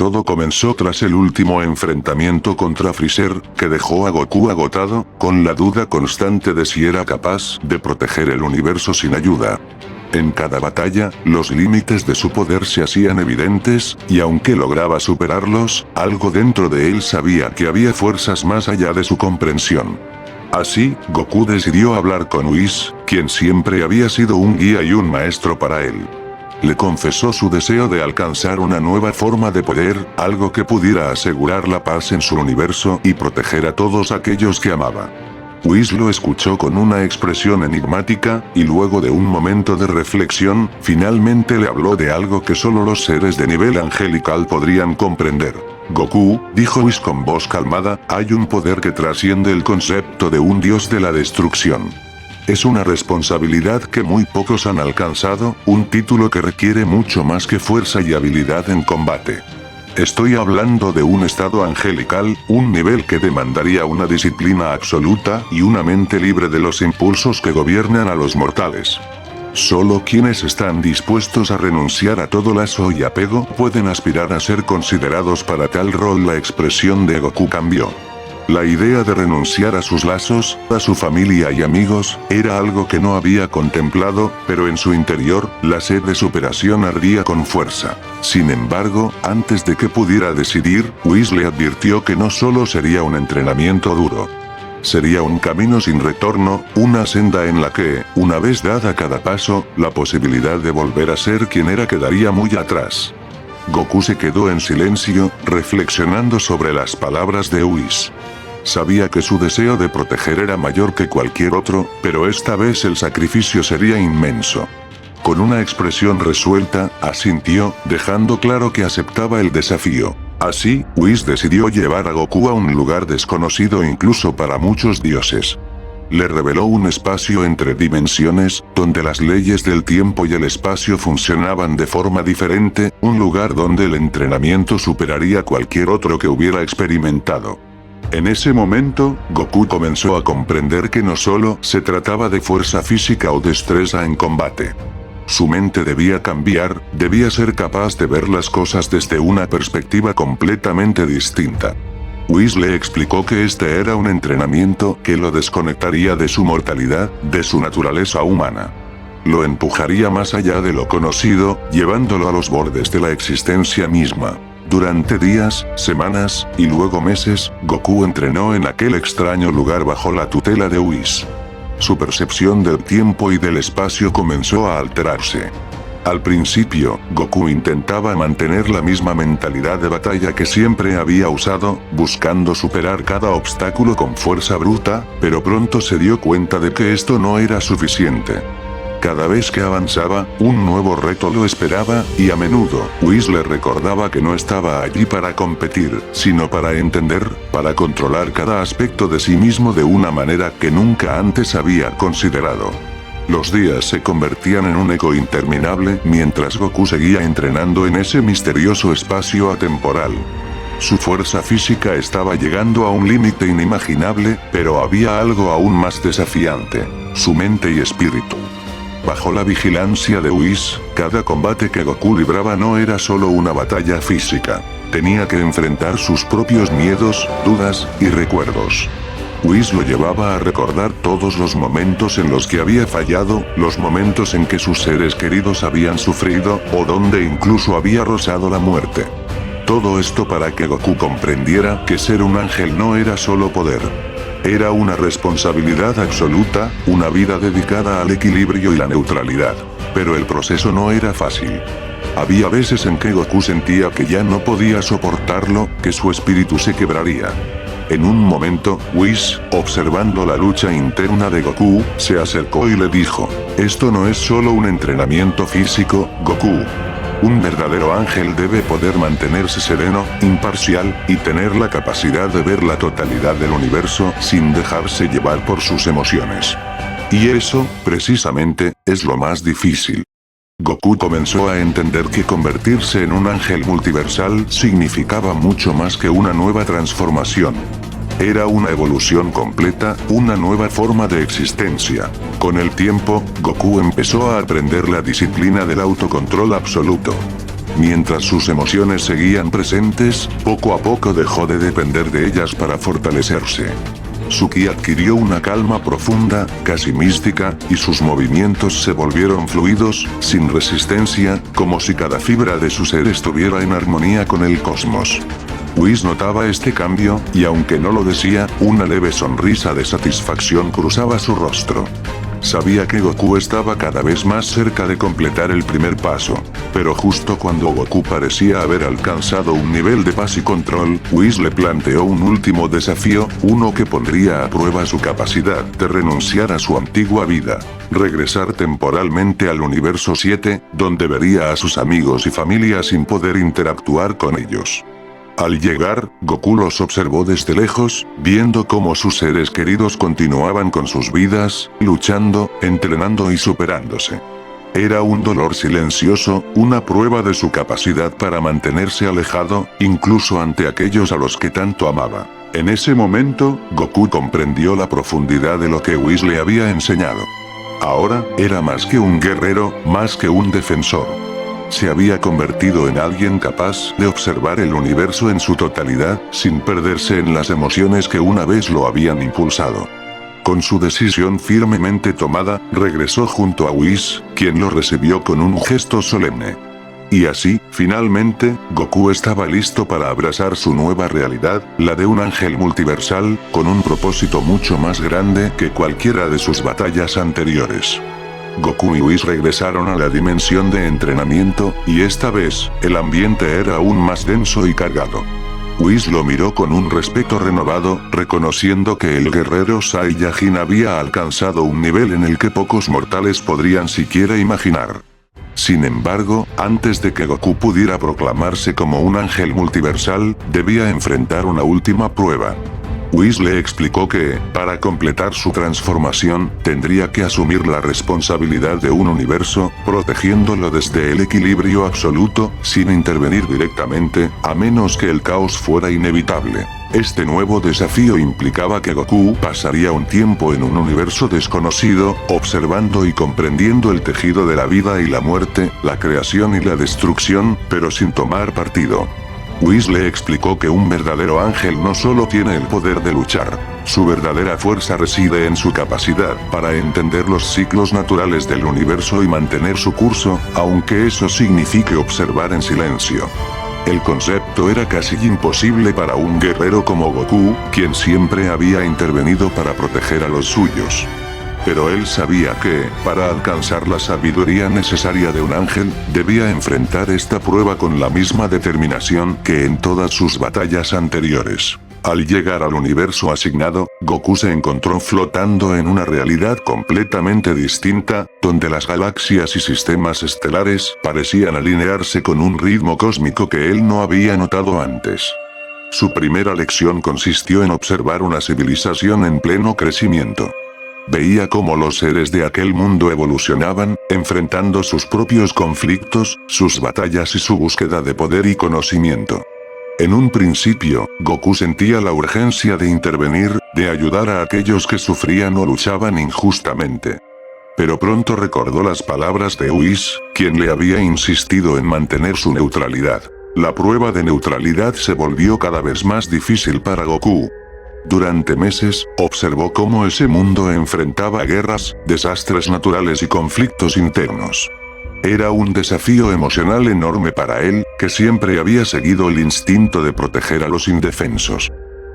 Todo comenzó tras el último enfrentamiento contra Freezer, que dejó a Goku agotado, con la duda constante de si era capaz de proteger el universo sin ayuda. En cada batalla, los límites de su poder se hacían evidentes, y aunque lograba superarlos, algo dentro de él sabía que había fuerzas más allá de su comprensión. Así, Goku decidió hablar con Whis, quien siempre había sido un guía y un maestro para él. Le confesó su deseo de alcanzar una nueva forma de poder, algo que pudiera asegurar la paz en su universo y proteger a todos aquellos que amaba. Whis lo escuchó con una expresión enigmática, y luego de un momento de reflexión, finalmente le habló de algo que solo los seres de nivel angelical podrían comprender. Goku, dijo Whis con voz calmada, hay un poder que trasciende el concepto de un dios de la destrucción. Es una responsabilidad que muy pocos han alcanzado, un título que requiere mucho más que fuerza y habilidad en combate. Estoy hablando de un estado angelical, un nivel que demandaría una disciplina absoluta y una mente libre de los impulsos que gobiernan a los mortales. Solo quienes están dispuestos a renunciar a todo lazo y apego pueden aspirar a ser considerados para tal rol. La expresión de Goku cambió. La idea de renunciar a sus lazos, a su familia y amigos, era algo que no había contemplado, pero en su interior, la sed de superación ardía con fuerza. Sin embargo, antes de que pudiera decidir, Whis le advirtió que no solo sería un entrenamiento duro. Sería un camino sin retorno, una senda en la que, una vez dada cada paso, la posibilidad de volver a ser quien era quedaría muy atrás. Goku se quedó en silencio, reflexionando sobre las palabras de Whis. Sabía que su deseo de proteger era mayor que cualquier otro, pero esta vez el sacrificio sería inmenso. Con una expresión resuelta, asintió, dejando claro que aceptaba el desafío. Así, Whis decidió llevar a Goku a un lugar desconocido incluso para muchos dioses. Le reveló un espacio entre dimensiones, donde las leyes del tiempo y el espacio funcionaban de forma diferente, un lugar donde el entrenamiento superaría cualquier otro que hubiera experimentado. En ese momento, Goku comenzó a comprender que no solo se trataba de fuerza física o destreza en combate. Su mente debía cambiar, debía ser capaz de ver las cosas desde una perspectiva completamente distinta. Whis le explicó que este era un entrenamiento que lo desconectaría de su mortalidad, de su naturaleza humana. Lo empujaría más allá de lo conocido, llevándolo a los bordes de la existencia misma. Durante días, semanas, y luego meses, Goku entrenó en aquel extraño lugar bajo la tutela de Whis. Su percepción del tiempo y del espacio comenzó a alterarse. Al principio, Goku intentaba mantener la misma mentalidad de batalla que siempre había usado, buscando superar cada obstáculo con fuerza bruta, pero pronto se dio cuenta de que esto no era suficiente. Cada vez que avanzaba, un nuevo reto lo esperaba, y a menudo, Whis le recordaba que no estaba allí para competir, sino para entender, para controlar cada aspecto de sí mismo de una manera que nunca antes había considerado. Los días se convertían en un eco interminable mientras Goku seguía entrenando en ese misterioso espacio atemporal. Su fuerza física estaba llegando a un límite inimaginable, pero había algo aún más desafiante: su mente y espíritu. Bajo la vigilancia de Whis, cada combate que Goku libraba no era solo una batalla física. Tenía que enfrentar sus propios miedos, dudas y recuerdos. Whis lo llevaba a recordar todos los momentos en los que había fallado, los momentos en que sus seres queridos habían sufrido, o donde incluso había rozado la muerte. Todo esto para que Goku comprendiera que ser un ángel no era solo poder. Era una responsabilidad absoluta, una vida dedicada al equilibrio y la neutralidad. Pero el proceso no era fácil. Había veces en que Goku sentía que ya no podía soportarlo, que su espíritu se quebraría. En un momento, Whis, observando la lucha interna de Goku, se acercó y le dijo: «Esto no es solo un entrenamiento físico, Goku. Un verdadero ángel debe poder mantenerse sereno, imparcial, y tener la capacidad de ver la totalidad del universo sin dejarse llevar por sus emociones. Y eso, precisamente, es lo más difícil». Goku comenzó a entender que convertirse en un ángel multiversal significaba mucho más que una nueva transformación. Era una evolución completa, una nueva forma de existencia. Con el tiempo, Goku empezó a aprender la disciplina del autocontrol absoluto. Mientras sus emociones seguían presentes, poco a poco dejó de depender de ellas para fortalecerse. Su ki adquirió una calma profunda, casi mística, y sus movimientos se volvieron fluidos, sin resistencia, como si cada fibra de su ser estuviera en armonía con el cosmos. Whis notaba este cambio, y aunque no lo decía, una leve sonrisa de satisfacción cruzaba su rostro. Sabía que Goku estaba cada vez más cerca de completar el primer paso. Pero justo cuando Goku parecía haber alcanzado un nivel de paz y control, Whis le planteó un último desafío, uno que pondría a prueba su capacidad de renunciar a su antigua vida. Regresar temporalmente al universo 7, donde vería a sus amigos y familia sin poder interactuar con ellos. Al llegar, Goku los observó desde lejos, viendo cómo sus seres queridos continuaban con sus vidas, luchando, entrenando y superándose. Era un dolor silencioso, una prueba de su capacidad para mantenerse alejado, incluso ante aquellos a los que tanto amaba. En ese momento, Goku comprendió la profundidad de lo que Whis le había enseñado. Ahora, era más que un guerrero, más que un defensor. Se había convertido en alguien capaz de observar el universo en su totalidad, sin perderse en las emociones que una vez lo habían impulsado. Con su decisión firmemente tomada, regresó junto a Whis, quien lo recibió con un gesto solemne. Y así, finalmente, Goku estaba listo para abrazar su nueva realidad, la de un ángel multiversal, con un propósito mucho más grande que cualquiera de sus batallas anteriores. Goku y Whis regresaron a la dimensión de entrenamiento, y esta vez, el ambiente era aún más denso y cargado. Whis lo miró con un respeto renovado, reconociendo que el guerrero Saiyajin había alcanzado un nivel en el que pocos mortales podrían siquiera imaginar. Sin embargo, antes de que Goku pudiera proclamarse como un ángel multiversal, debía enfrentar una última prueba. Whis le explicó que, para completar su transformación, tendría que asumir la responsabilidad de un universo, protegiéndolo desde el equilibrio absoluto, sin intervenir directamente, a menos que el caos fuera inevitable. Este nuevo desafío implicaba que Goku pasaría un tiempo en un universo desconocido, observando y comprendiendo el tejido de la vida y la muerte, la creación y la destrucción, pero sin tomar partido. Whis le explicó que un verdadero ángel no solo tiene el poder de luchar, su verdadera fuerza reside en su capacidad para entender los ciclos naturales del universo y mantener su curso, aunque eso signifique observar en silencio. El concepto era casi imposible para un guerrero como Goku, quien siempre había intervenido para proteger a los suyos. Pero él sabía que, para alcanzar la sabiduría necesaria de un ángel, debía enfrentar esta prueba con la misma determinación que en todas sus batallas anteriores. Al llegar al universo asignado, Goku se encontró flotando en una realidad completamente distinta, donde las galaxias y sistemas estelares parecían alinearse con un ritmo cósmico que él no había notado antes. Su primera lección consistió en observar una civilización en pleno crecimiento. Veía cómo los seres de aquel mundo evolucionaban, enfrentando sus propios conflictos, sus batallas y su búsqueda de poder y conocimiento. En un principio, Goku sentía la urgencia de intervenir, de ayudar a aquellos que sufrían o luchaban injustamente. Pero pronto recordó las palabras de Whis, quien le había insistido en mantener su neutralidad. La prueba de neutralidad se volvió cada vez más difícil para Goku. Durante meses, observó cómo ese mundo enfrentaba guerras, desastres naturales y conflictos internos. Era un desafío emocional enorme para él, que siempre había seguido el instinto de proteger a los indefensos.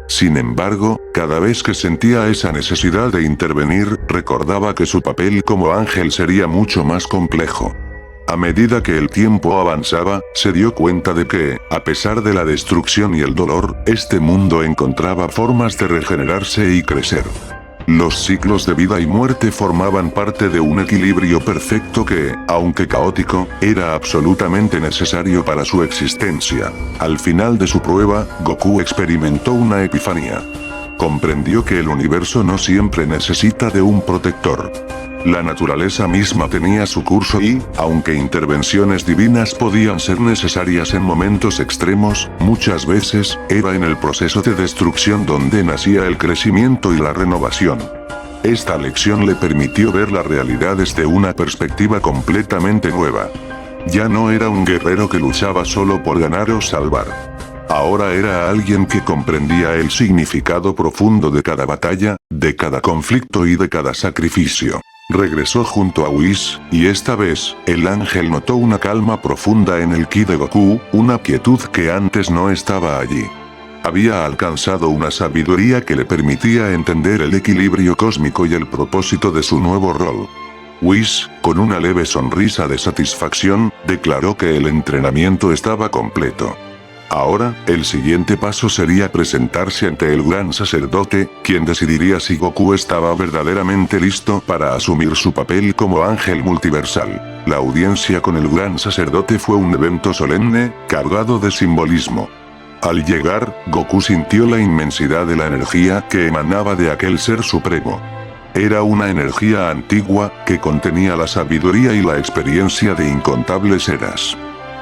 Sin embargo, cada vez que sentía esa necesidad de intervenir, recordaba que su papel como ángel sería mucho más complejo. A medida que el tiempo avanzaba, se dio cuenta de que, a pesar de la destrucción y el dolor, este mundo encontraba formas de regenerarse y crecer. Los ciclos de vida y muerte formaban parte de un equilibrio perfecto que, aunque caótico, era absolutamente necesario para su existencia. Al final de su prueba, Goku experimentó una epifanía. Comprendió que el universo no siempre necesita de un protector. La naturaleza misma tenía su curso y, aunque intervenciones divinas podían ser necesarias en momentos extremos, muchas veces, era en el proceso de destrucción donde nacía el crecimiento y la renovación. Esta lección le permitió ver la realidad desde una perspectiva completamente nueva. Ya no era un guerrero que luchaba solo por ganar o salvar. Ahora era alguien que comprendía el significado profundo de cada batalla, de cada conflicto y de cada sacrificio. Regresó junto a Whis, y esta vez, el ángel notó una calma profunda en el ki de Goku, una quietud que antes no estaba allí. Había alcanzado una sabiduría que le permitía entender el equilibrio cósmico y el propósito de su nuevo rol. Whis, con una leve sonrisa de satisfacción, declaró que el entrenamiento estaba completo. Ahora, el siguiente paso sería presentarse ante el gran sacerdote, quien decidiría si Goku estaba verdaderamente listo para asumir su papel como ángel multiversal. La audiencia con el gran sacerdote fue un evento solemne, cargado de simbolismo. Al llegar, Goku sintió la inmensidad de la energía que emanaba de aquel ser supremo. Era una energía antigua, que contenía la sabiduría y la experiencia de incontables eras.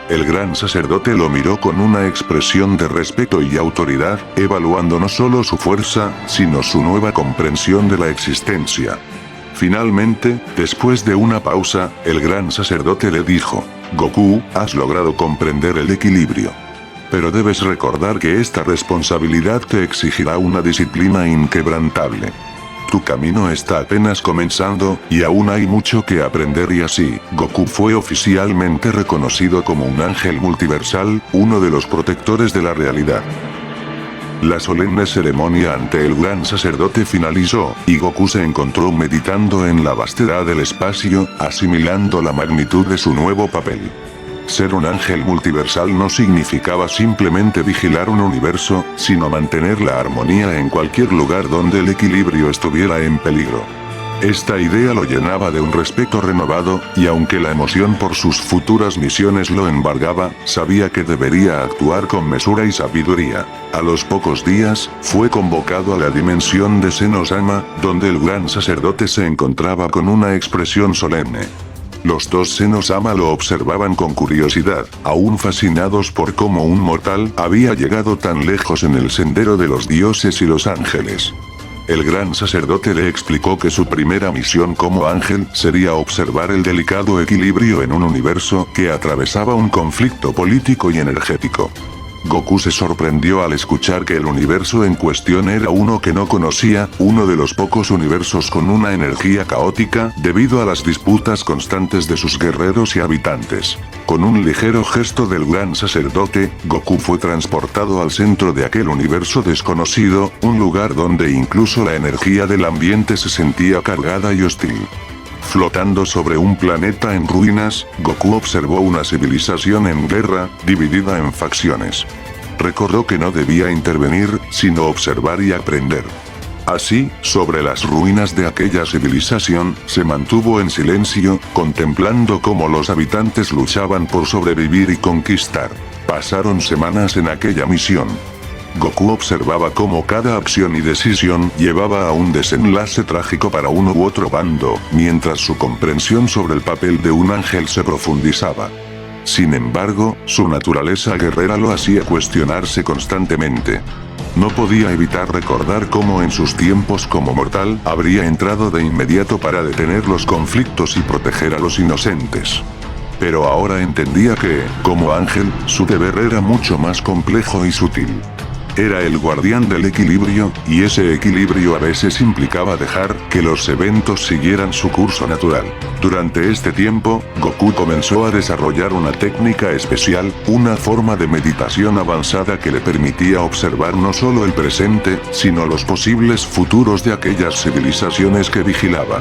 El gran sacerdote lo miró con una expresión de respeto y autoridad, evaluando no solo su fuerza, sino su nueva comprensión de la existencia. Finalmente, después de una pausa, el gran sacerdote le dijo: Goku, has logrado comprender el equilibrio. Pero debes recordar que esta responsabilidad te exigirá una disciplina inquebrantable. Tu camino está apenas comenzando, y aún hay mucho que aprender. Y así, Goku fue oficialmente reconocido como un ángel multiversal, uno de los protectores de la realidad. La solemne ceremonia ante el gran sacerdote finalizó, y Goku se encontró meditando en la vastedad del espacio, asimilando la magnitud de su nuevo papel. Ser un ángel multiversal no significaba simplemente vigilar un universo, sino mantener la armonía en cualquier lugar donde el equilibrio estuviera en peligro. Esta idea lo llenaba de un respeto renovado, y aunque la emoción por sus futuras misiones lo embargaba, sabía que debería actuar con mesura y sabiduría. A los pocos días, fue convocado a la dimensión de Senno-sama, donde el gran sacerdote se encontraba con una expresión solemne. Los dos Senno-sama lo observaban con curiosidad, aún fascinados por cómo un mortal había llegado tan lejos en el sendero de los dioses y los ángeles. El gran sacerdote le explicó que su primera misión como ángel sería observar el delicado equilibrio en un universo que atravesaba un conflicto político y energético. Goku se sorprendió al escuchar que el universo en cuestión era uno que no conocía, uno de los pocos universos con una energía caótica, debido a las disputas constantes de sus guerreros y habitantes. Con un ligero gesto del gran sacerdote, Goku fue transportado al centro de aquel universo desconocido, un lugar donde incluso la energía del ambiente se sentía cargada y hostil. Flotando sobre un planeta en ruinas, Goku observó una civilización en guerra, dividida en facciones. Recordó que no debía intervenir, sino observar y aprender. Así, sobre las ruinas de aquella civilización, se mantuvo en silencio, contemplando cómo los habitantes luchaban por sobrevivir y conquistar. Pasaron semanas en aquella misión. Goku observaba cómo cada acción y decisión llevaba a un desenlace trágico para uno u otro bando, mientras su comprensión sobre el papel de un ángel se profundizaba. Sin embargo, su naturaleza guerrera lo hacía cuestionarse constantemente. No podía evitar recordar cómo en sus tiempos como mortal habría entrado de inmediato para detener los conflictos y proteger a los inocentes. Pero ahora entendía que, como ángel, su deber era mucho más complejo y sutil. Era el guardián del equilibrio, y ese equilibrio a veces implicaba dejar que los eventos siguieran su curso natural. Durante este tiempo, Goku comenzó a desarrollar una técnica especial, una forma de meditación avanzada que le permitía observar no solo el presente, sino los posibles futuros de aquellas civilizaciones que vigilaba.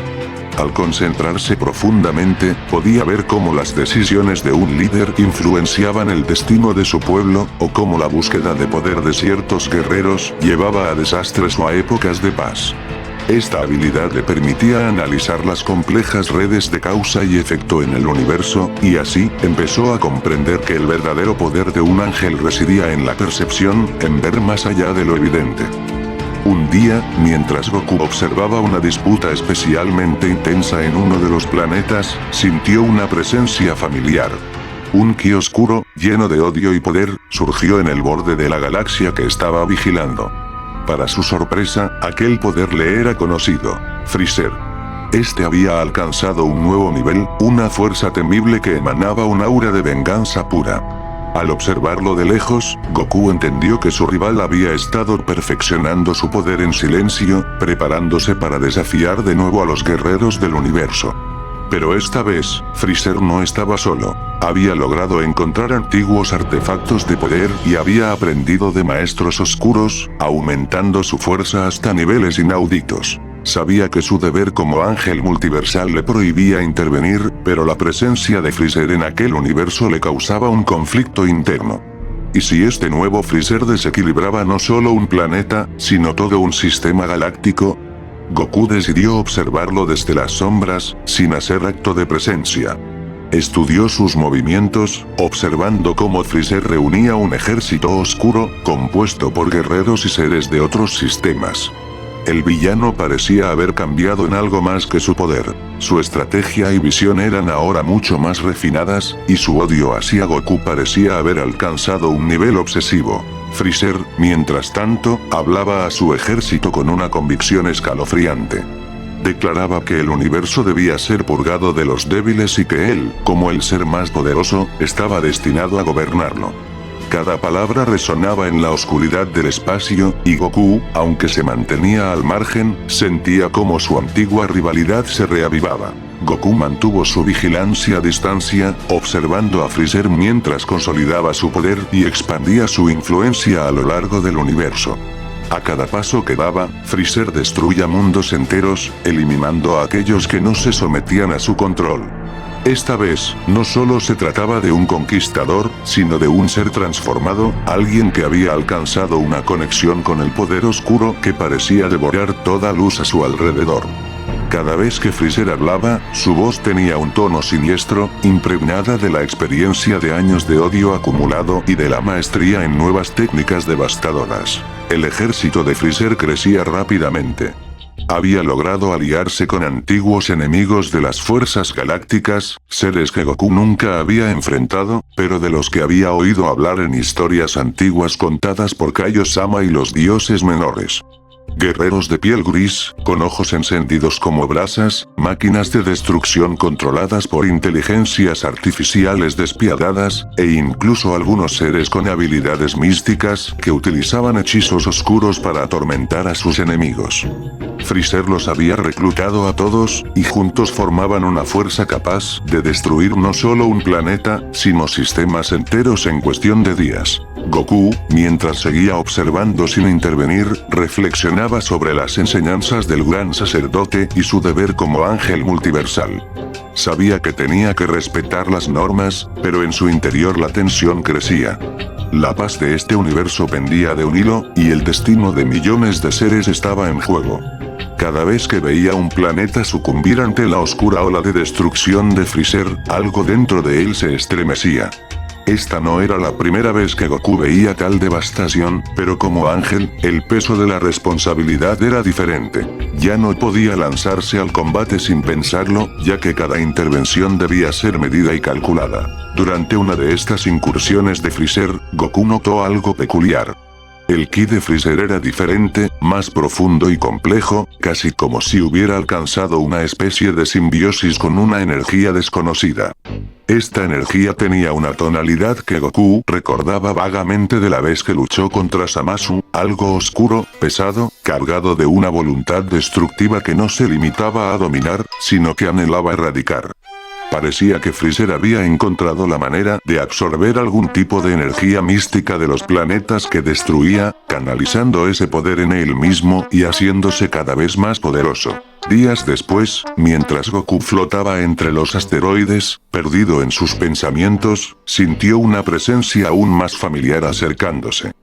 Al concentrarse profundamente, podía ver cómo las decisiones de un líder influenciaban el destino de su pueblo, o cómo la búsqueda de poder de ciertos guerreros llevaba a desastres o a épocas de paz. Esta habilidad le permitía analizar las complejas redes de causa y efecto en el universo, y así, empezó a comprender que el verdadero poder de un ángel residía en la percepción, en ver más allá de lo evidente. Un día, mientras Goku observaba una disputa especialmente intensa en uno de los planetas, sintió una presencia familiar. Un ki oscuro, lleno de odio y poder, surgió en el borde de la galaxia que estaba vigilando. Para su sorpresa, aquel poder le era conocido: Freezer. Este había alcanzado un nuevo nivel, una fuerza temible que emanaba un aura de venganza pura. Al observarlo de lejos, Goku entendió que su rival había estado perfeccionando su poder en silencio, preparándose para desafiar de nuevo a los guerreros del universo. Pero esta vez, Freezer no estaba solo. Había logrado encontrar antiguos artefactos de poder y había aprendido de maestros oscuros, aumentando su fuerza hasta niveles inauditos. Sabía que su deber como ángel multiversal le prohibía intervenir, pero la presencia de Freezer en aquel universo le causaba un conflicto interno. ¿Y si este nuevo Freezer desequilibraba no solo un planeta, sino todo un sistema galáctico? Goku decidió observarlo desde las sombras, sin hacer acto de presencia. Estudió sus movimientos, observando cómo Freezer reunía un ejército oscuro, compuesto por guerreros y seres de otros sistemas. El villano parecía haber cambiado en algo más que su poder. Su estrategia y visión eran ahora mucho más refinadas, y su odio hacia Goku parecía haber alcanzado un nivel obsesivo. Freezer, mientras tanto, hablaba a su ejército con una convicción escalofriante. Declaraba que el universo debía ser purgado de los débiles y que él, como el ser más poderoso, estaba destinado a gobernarlo. Cada palabra resonaba en la oscuridad del espacio, y Goku, aunque se mantenía al margen, sentía como su antigua rivalidad se reavivaba. Goku mantuvo su vigilancia a distancia, observando a Freezer mientras consolidaba su poder y expandía su influencia a lo largo del universo. A cada paso que daba, Freezer destruía mundos enteros, eliminando a aquellos que no se sometían a su control. Esta vez, no solo se trataba de un conquistador, sino de un ser transformado, alguien que había alcanzado una conexión con el poder oscuro que parecía devorar toda luz a su alrededor. Cada vez que Freezer hablaba, su voz tenía un tono siniestro, impregnada de la experiencia de años de odio acumulado y de la maestría en nuevas técnicas devastadoras. El ejército de Freezer crecía rápidamente. Había logrado aliarse con antiguos enemigos de las fuerzas galácticas, seres que Goku nunca había enfrentado, pero de los que había oído hablar en historias antiguas contadas por Kaiosama y los dioses menores. Guerreros de piel gris, con ojos encendidos como brasas, máquinas de destrucción controladas por inteligencias artificiales despiadadas, e incluso algunos seres con habilidades místicas que utilizaban hechizos oscuros para atormentar a sus enemigos. Freezer los había reclutado a todos, y juntos formaban una fuerza capaz de destruir no solo un planeta, sino sistemas enteros en cuestión de días. Goku, mientras seguía observando sin intervenir, reflexionaba sobre las enseñanzas del gran sacerdote y su deber como ángel multiversal. Sabía que tenía que respetar las normas, pero en su interior la tensión crecía. La paz de este universo pendía de un hilo, y el destino de millones de seres estaba en juego. Cada vez que veía un planeta sucumbir ante la oscura ola de destrucción de Freezer, algo dentro de él se estremecía. Esta no era la primera vez que Goku veía tal devastación, pero como ángel, el peso de la responsabilidad era diferente. Ya no podía lanzarse al combate sin pensarlo, ya que cada intervención debía ser medida y calculada. Durante una de estas incursiones de Freezer, Goku notó algo peculiar. El ki de Freezer era diferente, más profundo y complejo, casi como si hubiera alcanzado una especie de simbiosis con una energía desconocida. Esta energía tenía una tonalidad que Goku recordaba vagamente de la vez que luchó contra Zamasu, algo oscuro, pesado, cargado de una voluntad destructiva que no se limitaba a dominar, sino que anhelaba erradicar. Parecía que Freezer había encontrado la manera de absorber algún tipo de energía mística de los planetas que destruía, canalizando ese poder en él mismo y haciéndose cada vez más poderoso. Días después, mientras Goku flotaba entre los asteroides, perdido en sus pensamientos, sintió una presencia aún más familiar acercándose.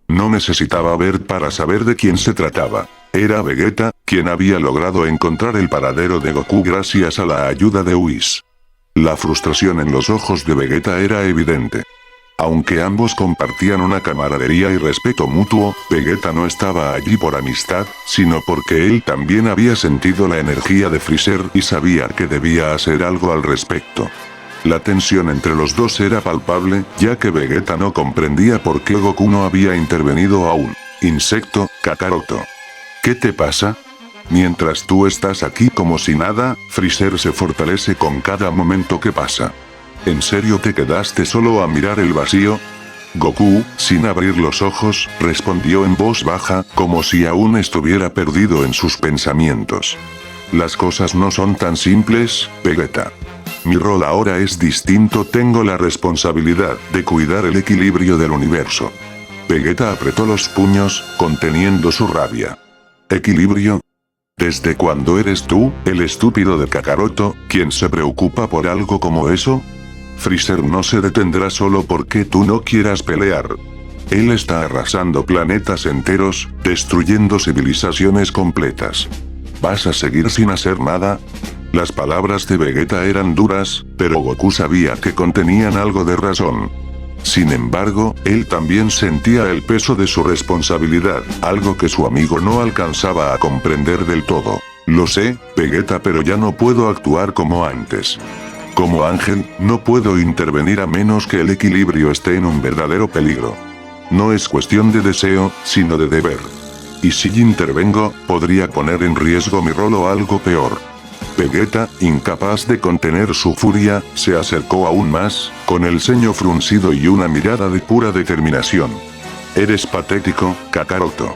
No necesitaba ver para saber de quién se trataba. Era Vegeta, quien había logrado encontrar el paradero de Goku gracias a la ayuda de Whis. La frustración en los ojos de Vegeta era evidente. Aunque ambos compartían una camaradería y respeto mutuo, Vegeta no estaba allí por amistad, sino porque él también había sentido la energía de Freezer y sabía que debía hacer algo al respecto. La tensión entre los dos era palpable, ya que Vegeta no comprendía por qué Goku no había intervenido aún. Insecto, Kakaroto. ¿Qué te pasa? Mientras tú estás aquí como si nada, Freezer se fortalece con cada momento que pasa. ¿En serio te quedaste solo a mirar el vacío? Goku, sin abrir los ojos, respondió en voz baja, como si aún estuviera perdido en sus pensamientos. Las cosas no son tan simples, Vegeta. Mi rol ahora es distinto, tengo la responsabilidad de cuidar el equilibrio del universo. Vegeta apretó los puños, conteniendo su rabia. ¿Equilibrio? ¿Desde cuándo eres tú, el estúpido de Kakaroto, quien se preocupa por algo como eso? Freezer no se detendrá solo porque tú no quieras pelear. Él está arrasando planetas enteros, destruyendo civilizaciones completas. ¿Vas a seguir sin hacer nada? Las palabras de Vegeta eran duras, pero Goku sabía que contenían algo de razón. Sin embargo, él también sentía el peso de su responsabilidad, algo que su amigo no alcanzaba a comprender del todo. Lo sé, Vegeta, pero ya no puedo actuar como antes. Como ángel, no puedo intervenir a menos que el equilibrio esté en un verdadero peligro. No es cuestión de deseo, sino de deber. Y si intervengo, podría poner en riesgo mi rol o algo peor. Vegeta, incapaz de contener su furia, se acercó aún más, con el ceño fruncido y una mirada de pura determinación. Eres patético, Kakaroto.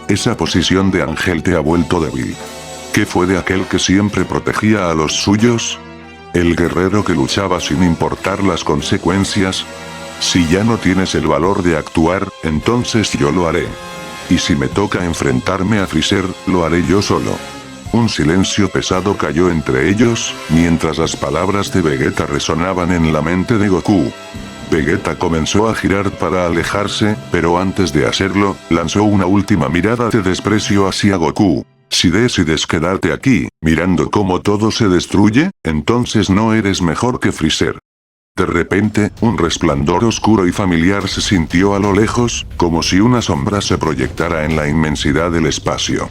Esa posición de ángel te ha vuelto débil. ¿Qué fue de aquel que siempre protegía a los suyos? El guerrero que luchaba sin importar las consecuencias. Si ya no tienes el valor de actuar, entonces yo lo haré. Y si me toca enfrentarme a Freezer, lo haré yo solo. Un silencio pesado cayó entre ellos, mientras las palabras de Vegeta resonaban en la mente de Goku. Vegeta comenzó a girar para alejarse, pero antes de hacerlo, lanzó una última mirada de desprecio hacia Goku. Si decides quedarte aquí, mirando cómo todo se destruye, entonces no eres mejor que Freezer. De repente, un resplandor oscuro y familiar se sintió a lo lejos, como si una sombra se proyectara en la inmensidad del espacio.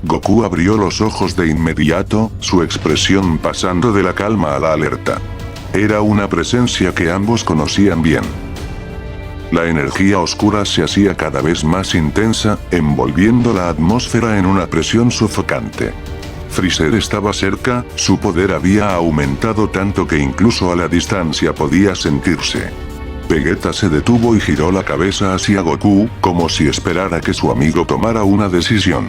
Goku abrió los ojos de inmediato, su expresión pasando de la calma a la alerta. Era una presencia que ambos conocían bien. La energía oscura se hacía cada vez más intensa, envolviendo la atmósfera en una presión sofocante. Freezer estaba cerca, su poder había aumentado tanto que incluso a la distancia podía sentirse. Vegeta se detuvo y giró la cabeza hacia Goku, como si esperara que su amigo tomara una decisión.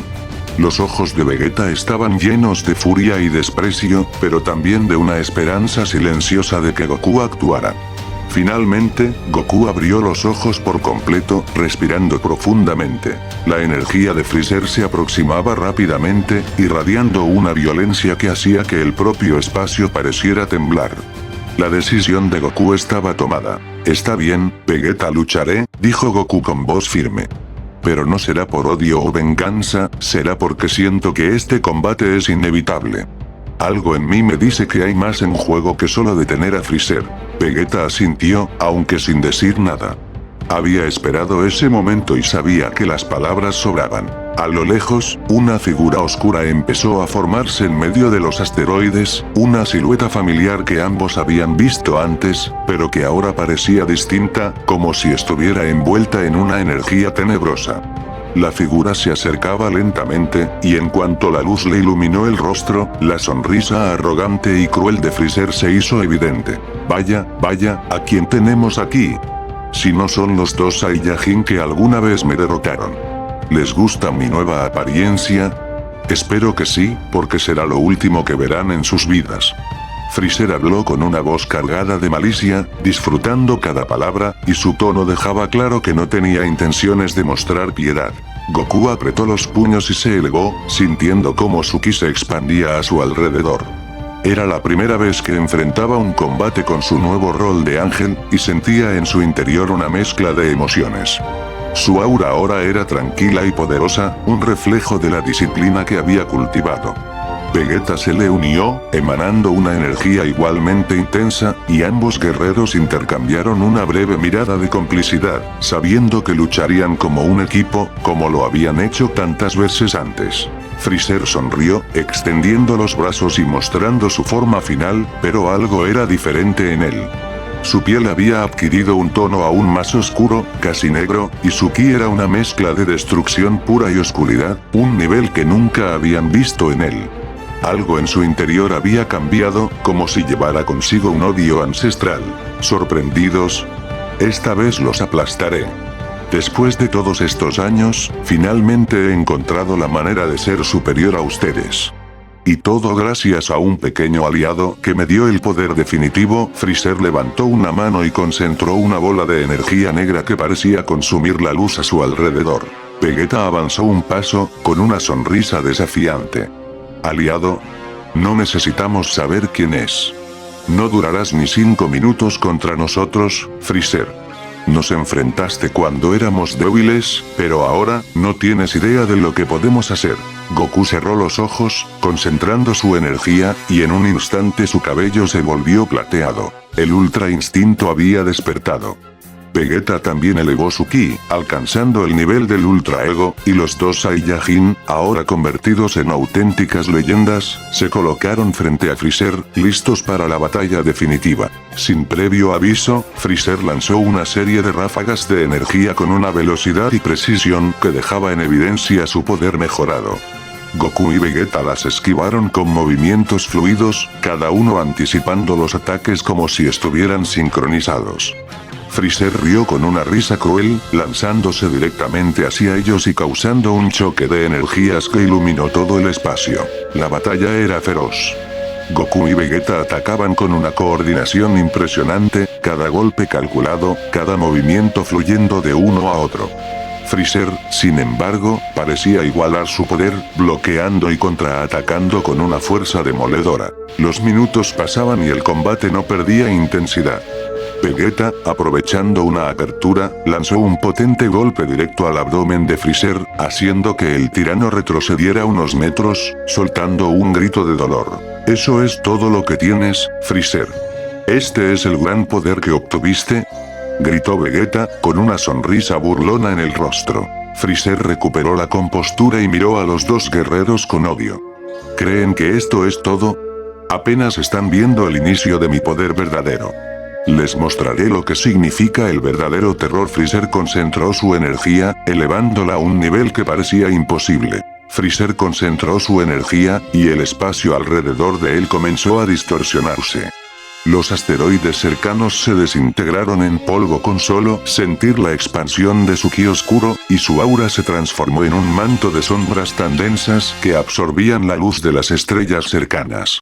Los ojos de Vegeta estaban llenos de furia y desprecio, pero también de una esperanza silenciosa de que Goku actuara. Finalmente, Goku abrió los ojos por completo, respirando profundamente. La energía de Freezer se aproximaba rápidamente, irradiando una violencia que hacía que el propio espacio pareciera temblar. La decisión de Goku estaba tomada. Está bien, Vegeta, lucharé, dijo Goku con voz firme. Pero no será por odio o venganza, será porque siento que este combate es inevitable. Algo en mí me dice que hay más en juego que solo detener a Freezer. Vegeta asintió, aunque sin decir nada. Había esperado ese momento y sabía que las palabras sobraban. A lo lejos, una figura oscura empezó a formarse en medio de los asteroides, una silueta familiar que ambos habían visto antes, pero que ahora parecía distinta, como si estuviera envuelta en una energía tenebrosa. La figura se acercaba lentamente, y en cuanto la luz le iluminó el rostro, la sonrisa arrogante y cruel de Freezer se hizo evidente. Vaya, ¿a quién tenemos aquí? Si no son los dos Saiyajin que alguna vez me derrotaron. ¿Les gusta mi nueva apariencia? Espero que sí, porque será lo último que verán en sus vidas. Freezer habló con una voz cargada de malicia, disfrutando cada palabra, y su tono dejaba claro que no tenía intenciones de mostrar piedad. Goku apretó los puños y se elevó, sintiendo cómo su ki se expandía a su alrededor. Era la primera vez que enfrentaba un combate con su nuevo rol de ángel, y sentía en su interior una mezcla de emociones. Su aura ahora era tranquila y poderosa, un reflejo de la disciplina que había cultivado. Vegeta se le unió, emanando una energía igualmente intensa, y ambos guerreros intercambiaron una breve mirada de complicidad, sabiendo que lucharían como un equipo, como lo habían hecho tantas veces antes. Freezer sonrió, extendiendo los brazos y mostrando su forma final, pero algo era diferente en él. Su piel había adquirido un tono aún más oscuro, casi negro, y su ki era una mezcla de destrucción pura y oscuridad, un nivel que nunca habían visto en él. Algo en su interior había cambiado, como si llevara consigo un odio ancestral. ¿Sorprendidos? Esta vez los aplastaré. Después de todos estos años, finalmente he encontrado la manera de ser superior a ustedes. Y todo gracias a un pequeño aliado que me dio el poder definitivo. Freezer levantó una mano y concentró una bola de energía negra que parecía consumir la luz a su alrededor. Vegeta avanzó un paso, con una sonrisa desafiante. Aliado, no necesitamos saber quién es. No durarás ni 5 minutos contra nosotros, Freezer. Nos enfrentaste cuando éramos débiles, pero ahora, no tienes idea de lo que podemos hacer. Goku cerró los ojos, concentrando su energía, y en un instante su cabello se volvió plateado. El Ultra Instinto había despertado. Vegeta también elevó su ki, alcanzando el nivel del Ultra Ego, y los dos Saiyajin, ahora convertidos en auténticas leyendas, se colocaron frente a Freezer, listos para la batalla definitiva. Sin previo aviso, Freezer lanzó una serie de ráfagas de energía con una velocidad y precisión que dejaba en evidencia su poder mejorado. Goku y Vegeta las esquivaron con movimientos fluidos, cada uno anticipando los ataques como si estuvieran sincronizados. Freezer rió con una risa cruel, lanzándose directamente hacia ellos y causando un choque de energías que iluminó todo el espacio. La batalla era feroz. Goku y Vegeta atacaban con una coordinación impresionante, cada golpe calculado, cada movimiento fluyendo de uno a otro. Freezer, sin embargo, parecía igualar su poder, bloqueando y contraatacando con una fuerza demoledora. Los minutos pasaban y el combate no perdía intensidad. Vegeta, aprovechando una apertura, lanzó un potente golpe directo al abdomen de Freezer, haciendo que el tirano retrocediera unos metros, soltando un grito de dolor. ¿Eso es todo lo que tienes, Freezer? ¿Este es el gran poder que obtuviste?, gritó Vegeta, con una sonrisa burlona en el rostro. Freezer recuperó la compostura y miró a los dos guerreros con odio. ¿Creen que esto es todo? Apenas están viendo el inicio de mi poder verdadero. Les mostraré lo que significa el verdadero terror. Freezer concentró su energía, elevándola a un nivel que parecía imposible. Freezer concentró su energía, y el espacio alrededor de él comenzó a distorsionarse. Los asteroides cercanos se desintegraron en polvo con solo sentir la expansión de su ki oscuro, y su aura se transformó en un manto de sombras tan densas que absorbían la luz de las estrellas cercanas.